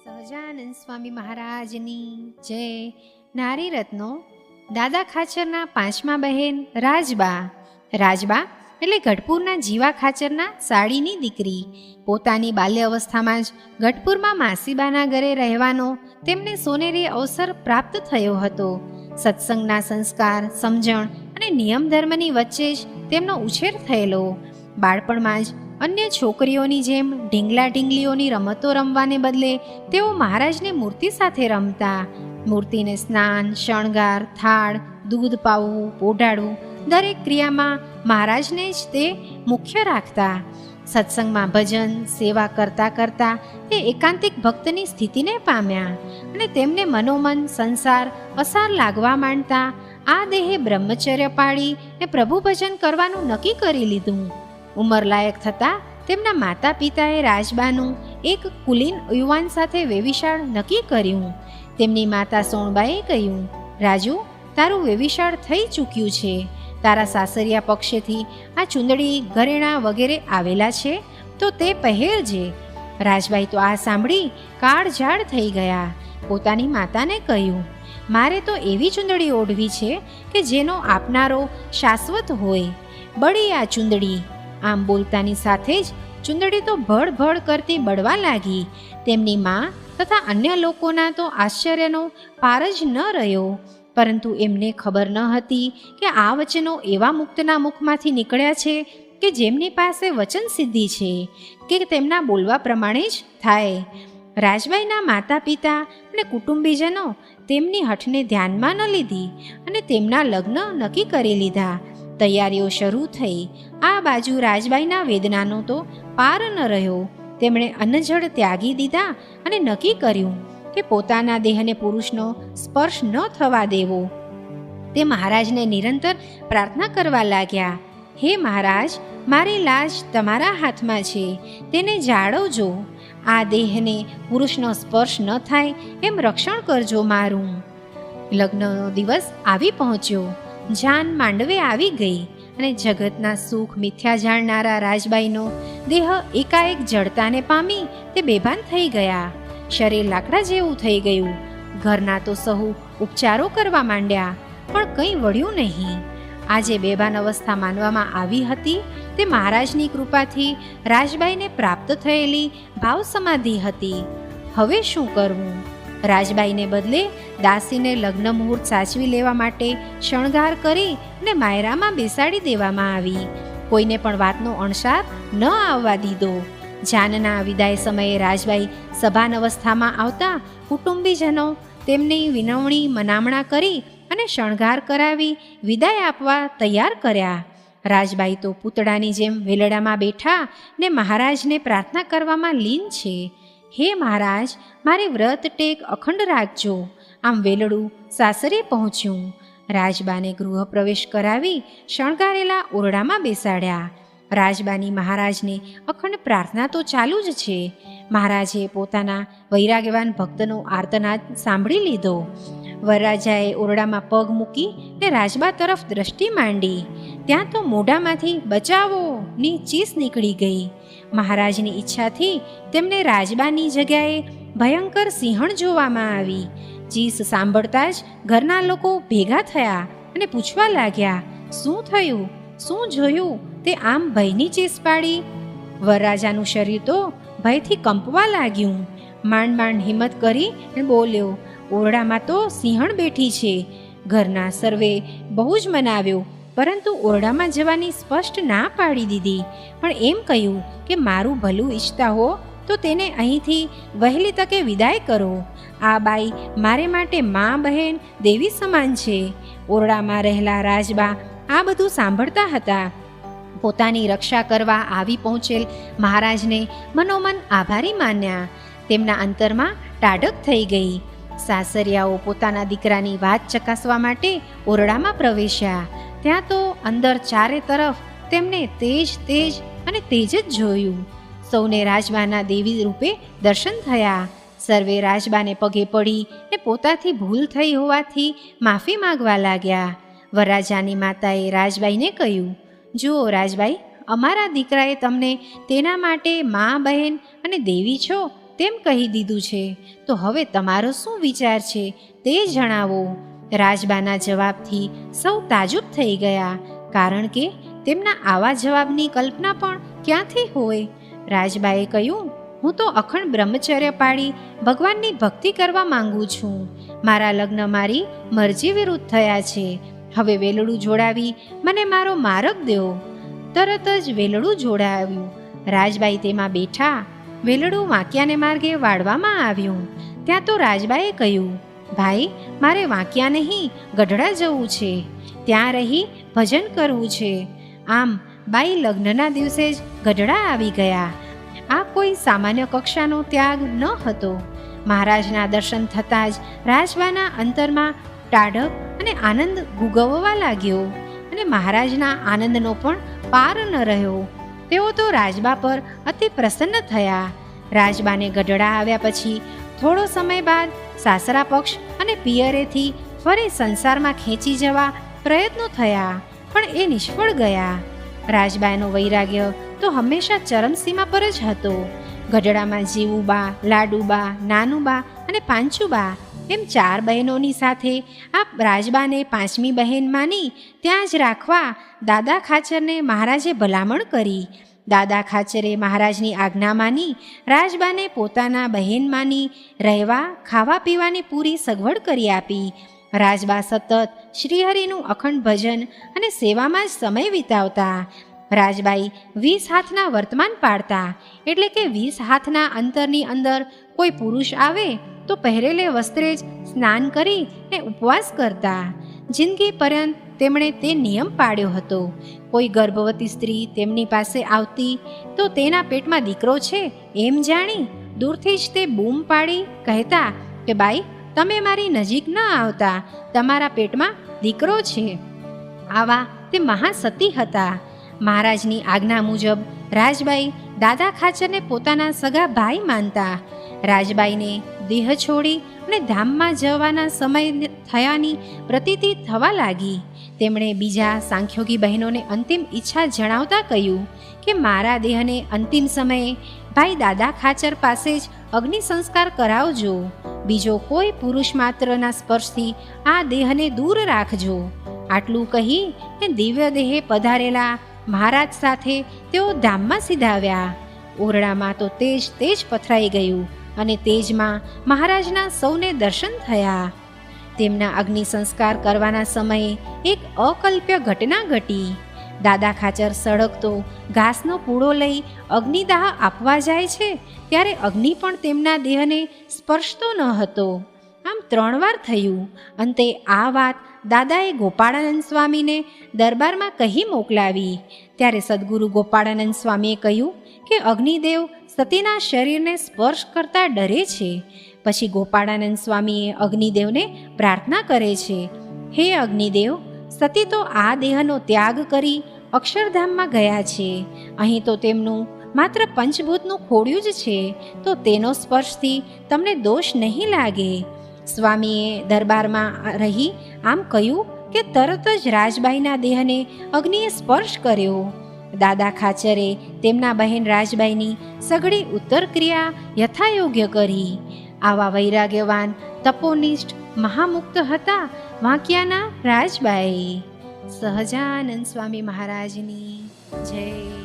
સહજાનંદ સ્વામી મહારાજની જય. નારી રત્નો. દાદા ખાચરના પાંચમા બહેન રાજબા. રાજબા એટલે ગઢપુરના જીવા ખાચરના સાડીની દીકરી. પોતાની બાલ્ય અવસ્થામાં જ ગઢપુરમાં માસીબાના ઘરે રહેવાનો તેમને સોનેરી અવસર પ્રાપ્ત થયો હતો. સત્સંગના સંસ્કાર, સમજણ અને નિયમ ધર્મની વચ્ચે જ તેમનો ઉછેર થયેલો. બાળપણમાં જ અન્ય છોકરીઓની જેમ ઢીંગલા ઢીંગલીઓની રમતો રમવાને બદલે તેઓ મહારાજની મૂર્તિ સાથે રમતા. મૂર્તિને સ્નાન, શણગાર, થાળ, દૂધ પાવું, પોઢાડવું દરેક ક્રિયામાં મહારાજને જ તે મુખ્ય રાખતા. સત્સંગમાં ભજન, સેવા કરતાં કરતાં તે એકાંતિક ભક્તની સ્થિતિને પામ્યા અને તેમને મનોમન સંસાર અસાર લાગવા માંડતા આ દેહે બ્રહ્મચર્ય પાળી ને પ્રભુ ભજન કરવાનું નક્કી કરી લીધું. ઉંમર લાયક થતાં તેમના માતા પિતાએ રાજબાનું એક કુલીન યુવાન સાથે વેવિશાળ નક્કી કર્યું. તેમની માતા સોણબાએ કહ્યું, રાજુ, તારું વેવિશાળ થઈ ચૂક્યું છે. તારા સાસરિયા પક્ષેથી આ ચૂંદડી, ઘરેણાં વગેરે આવેલા છે તો તે પહેરજે. રાજબાઈ તો આ સાંભળી કાળઝાળ થઈ ગયા. પોતાની માતાને કહ્યું, મારે તો એવી ચૂંદડી ઓઢવી છે કે જેનો આપનારો શાશ્વત હોય. બળી આ ચૂંદડી. આમ બોલતાની સાથે જ ચૂંદડી તો ભડભડ કરતી બળવા લાગી. તેમની મા તથા અન્ય લોકોના તો આશ્ચર્યનો પાર જ ન રહ્યો. પરંતુ એમને ખબર ન હતી કે આ વચનો એવા મુક્તના મુખમાંથી નીકળ્યા છે કે જેમની પાસે વચન સિદ્ધિ છે કે તેમના બોલવા પ્રમાણે જ થાય. રાજબાઈના માતા પિતા અને કુટુંબીજનો તેમની હઠને ધ્યાનમાં ન લીધી અને તેમના લગ્ન નક્કી કરી લીધા. તૈયારીઓ શરૂ થઈ. આ બાજુ રાજબાઈના વેદનાનો તો પાર ન રહ્યો. તેમણે અન્નજળ ત્યાગી દીધા અને નક્કી કર્યું કે પોતાના દેહને પુરુષનો સ્પર્શ ન થવા દેવો. તે મહારાજને નિરંતર પ્રાર્થના કરવા લાગ્યા, હે મહારાજ, મારી લાજ તમારા હાથમાં છે, તેને જાળવજો. આ દેહને પુરુષનો સ્પર્શ ન થાય એમ રક્ષણ કરજો મારું. લગ્નનો દિવસ આવી પહોંચ્યો. જાન માંડવે આવી ગઈ અને જગતના સુખ મિથ્યા જાણનારા રાજબાઈનો દેહ એકાએક જડતાને પામી તે બેભાન થઈ ગયા. શરીર લાકડા જેવું થઈ ગયું. ઘરના તો સહુ ઉપચારો કરવા માંડ્યા, પણ કંઈ વળ્યું નહીં. આજે બેભાન અવસ્થા માનવામાં આવી હતી તે મહારાજની કૃપાથી રાજબાઈને પ્રાપ્ત થયેલી ભાવ સમાધિ હતી. હવે શું કરવું? રાજબાઈને બદલે દાસીને લગ્ન મુહૂર્ત સાચવી લેવા માટે શણગાર કરી ને માયરામાં બેસાડી દેવામાં આવી. કોઈને પણ વાતનો અણસાર ન આવવા દીધો. જાનના વિદાય સમયે રાજબાઈ સભાન અવસ્થામાં આવતા કુટુંબીજનો તેમની વિનવણી મનામણા કરી અને શણગાર કરાવી વિદાય આપવા તૈયાર કર્યા. રાજબાઈ તો પૂતળાની જેમ વેલડામાં બેઠા ને મહારાજને પ્રાર્થના કરવામાં લીન છે. હે મહારાજ, મારે વ્રત ટેક અખંડ રાખજો. આમ વેલડું સાસરે પહોંચ્યું. રાજબાને ગૃહ પ્રવેશ કરાવી શણગારેલા ઓરડામાં બેસાડ્યા. રાજબાની મહારાજને અખંડ પ્રાર્થના તો ચાલુ જ છે. મહારાજે પોતાના વૈરાગ્યવાન ભક્તનો આર્તનાદ સાંભળી લીધો. વરરાજાએ ઓરડામાં પગ મૂકી ને રાજબા તરફ દ્રષ્ટિ માંડી. ત્યાં તો મોઢામાંથી બચાવો ની ચીસ નીકળી ગઈ. મહારાજની ઈચ્છાથી તેમને રાજબાની જગ્યાએ ભયંકર સિંહણ જોવામાં આવી. ચીસ સાંભળતા જ ઘરના લોકો ભેગા થયા અને પૂછવા લાગ્યા, શું થયું, શું જોયું તે આમ ભયની ચીસ પાડી? વરરાજાનું શરીર તો ભયથી કંપવા લાગ્યું. માંડ માંડ હિંમત કરી બોલ્યો, ઓરડામાં તો સિંહણ બેઠી છે. ઘરના સર્વે બહુ જ મનાવ્યો, પરંતુ ઓરડામાં જવાની સ્પષ્ટ ના પાડી દીધી. પણ એમ કહ્યું કે મારું ભલું ઈચ્છતા હો તો તેને અહીંથી વહેલી તકે વિદાય કરો. આ બાઈ મારે માટે મા, બહેન, દેવી સમાન છે. ઓરડામાં રહેલા રાજબા આ બધું સાંભળતા હતા. પોતાની રક્ષા કરવા આવી પહોંચેલ મહારાજને મનોમન આભારી માન્યા. તેમના અંતરમાં ટાઢક થઈ ગઈ. સાસરિયાઓ પોતાના દીકરાની વાત ચકાસવા માટે ઓરડામાં પ્રવેશ્યા. ત્યાં તો અંદર ચારે તરફ તેમને તેજ તેજ અને તેજ જ જોયું. સૌને રાજબાના દેવી રૂપે દર્શન થયા. સર્વે રાજબાને પગે પડી ને પોતાથી ભૂલ થઈ હોવાથી માફી માંગવા લાગ્યા. વરરાજાની માતાએ રાજબાઈને કહ્યું, જુઓ રાજબાઈ, અમારા દીકરાએ તમને તેના માટે મા, બહેન અને દેવી છો તેમ કહી દીધું છે, તો હવે તમારો શું વિચાર છે તે જણાવો. રાજબાના જવાબથી સૌ તાજુબ થઈ ગયા, કારણ કે તેમના આવા જવાબની કલ્પના પણ ક્યાંથી હોય. રાજબાએ કહ્યું, હું તો અખંડ બ્રહ્મચર્ય પાળી ભગવાનની ભક્તિ કરવા માંગુ છું. મારા લગ્ન મારી મરજી વિરુદ્ધ થયા છે. હવે વેલડું જોડાવી મને મારો માર્ગ દો. તરત જ વેલડું જોડાવ્યું. રાજબાઈ તેમાં બેઠા. વેલડું વાંકિયાને માર્ગે વાળવામાં આવ્યું. ત્યાં તો રાજબાએ કહ્યું, ભાઈ, મારે વાંકિયા નહીં, ગઢડા જવું છે. ત્યાં રહી ભજન કરવું છે. આમ બાઈ લગ્નના દિવસે જ ગઢડા આવી ગયા. આ કોઈ સામાન્ય કક્ષાનો ત્યાગ ન હતો. મહારાજના દર્શન થતાં જ રાજબાના અંતરમાં ટાઢક અને આનંદ ગુગવવા લાગ્યો, અને મહારાજના આનંદનો પણ પાર ન રહ્યો. તેઓ તો રાજબા પર અતિ પ્રસન્ન થયા. રાજબાને ગઢડા આવ્યા પછી થોડો સમય બાદ સાસરા પક્ષ અને પિયરેથી ફરી સંસારમાં ખેંચી જવા પ્રયત્નો થયા, પણ એ નિષ્ફળ ગયા. રાજબાઈનો વૈરાગ્ય તો હંમેશા ચરમસીમા પર જ હતો. ગઢડામાં જીવુબા, લાડુબા, નાનુબા અને પાંચુબા એમ 4 બહેનોની સાથે આ રાજબાને 5મી બહેન માની ત્યાં જ રાખવા દાદા ખાચરને મહારાજે ભલામણ કરી. દાદા ખાચરે મહારાજની આજ્ઞા માની રાજબાને પોતાના બહેન માની રહેવા, ખાવા પીવાની પૂરી સગવડ કરી આપી. રાજબા સતત શ્રીહરિનું અખંડ ભજન અને સેવામાં જ સમય વિતાવતા. રાજબાઈ 20 હાથના વર્તમાન પાડતા, એટલે કે 20 હાથના અંતરની અંદર કોઈ પુરુષ આવે તો પહેરેલે વસ્ત્રે જ સ્નાન કરી ને ઉપવાસ કરતા. જિંદગી પર્યંત તેમણે તે નિયમ પાડ્યો હતો. કોઈ ગર્ભવતી સ્ત્રી તેમની પાસે આવતી તો તેના પેટમાં દીકરો છે એમ જાણી દૂરથી જ તે બૂમ પાડી કહેતા કે બાઈ, તમે મારી નજીક ન આવતા, તમારા પેટમાં દીકરો છે. આવા તે મહાસતી હતા. મહારાજની આજ્ઞા મુજબ રાજબાઈ દાદા ખાચરને પોતાના સગા ભાઈ માનતા. રાજબાઈને દેહ છોડી અને ધામમાં જવાના સમય થયાની પ્રતીતિ થવા લાગી. તેમણે બીજા સાંખ્યોગી બહેનોને અંતિમ ઈચ્છા જણાવતા કહ્યું કે મારા દેહને અંતિમ સમયે ભાઈ દાદા ખાચર પાસે જ અગ્નિ સંસ્કાર કરાવજો. બીજો કોઈ પુરુષ માત્રના સ્પર્શથી આ દેહને દૂર રાખજો. આટલું કહી કે દિવ્ય દેહે પધારેલા મહારાજ સાથે તેઓ ધામમાં સીધાવ્યા. ઓરડામાં તો તેજ પથરાઈ ગયું અને તેજમાં મહારાજના સૌને દર્શન થયા. તેમના અગ્નિ સંસ્કાર કરવાના સમયે એક અકલ્પ્ય ઘટના ઘટી. દાદા ખાચર સળગતો ઘાસનો પૂળો લઈ અગ્નિદાહ આપવા જાય છે ત્યારે અગ્નિ પણ તેમના દેહને સ્પર્શતો ન હતો. આમ 3 વાર થયું. અંતે આ વાત દાદાએ ગોપાળાનંદ સ્વામીને દરબારમાં કહી મોકલાવી. ત્યારે સદગુરુ ગોપાળાનંદ સ્વામીએ કહ્યું કે અગ્નિદેવ સતીના શરીરને સ્પર્શ કરતા ડરે છે. પછી ગોપાળાનંદ સ્વામીએ અગ્નિદેવને પ્રાર્થના કરે છે, હે અગ્નિદેવ, સતી તો આ દેહનો ત્યાગ કરી અક્ષરધામમાં ગયા છે. અહીં તો તેમનું માત્ર પંચભૂતનું ખોડિયું જ છે, તો તેનો સ્પર્શથી તમને દોષ નહીં લાગે. સ્વામીએ દરબારમાં રહી આમ કહ્યું કે તરત જ રાજબાઈના દેહને અગ્નિએ સ્પર્શ કર્યો. દાદા ખાચરે તેમના બહેન રાજબાઈની સઘળી ઉત્તર ક્રિયા યથાયોગ્ય કરી. આવા વૈરાગ્યવાન તપોનિષ્ઠ મહામુક્ત હતા વાંકિયાના રાજબાઈ. સહજાનંદ સ્વામી મહારાજની જય.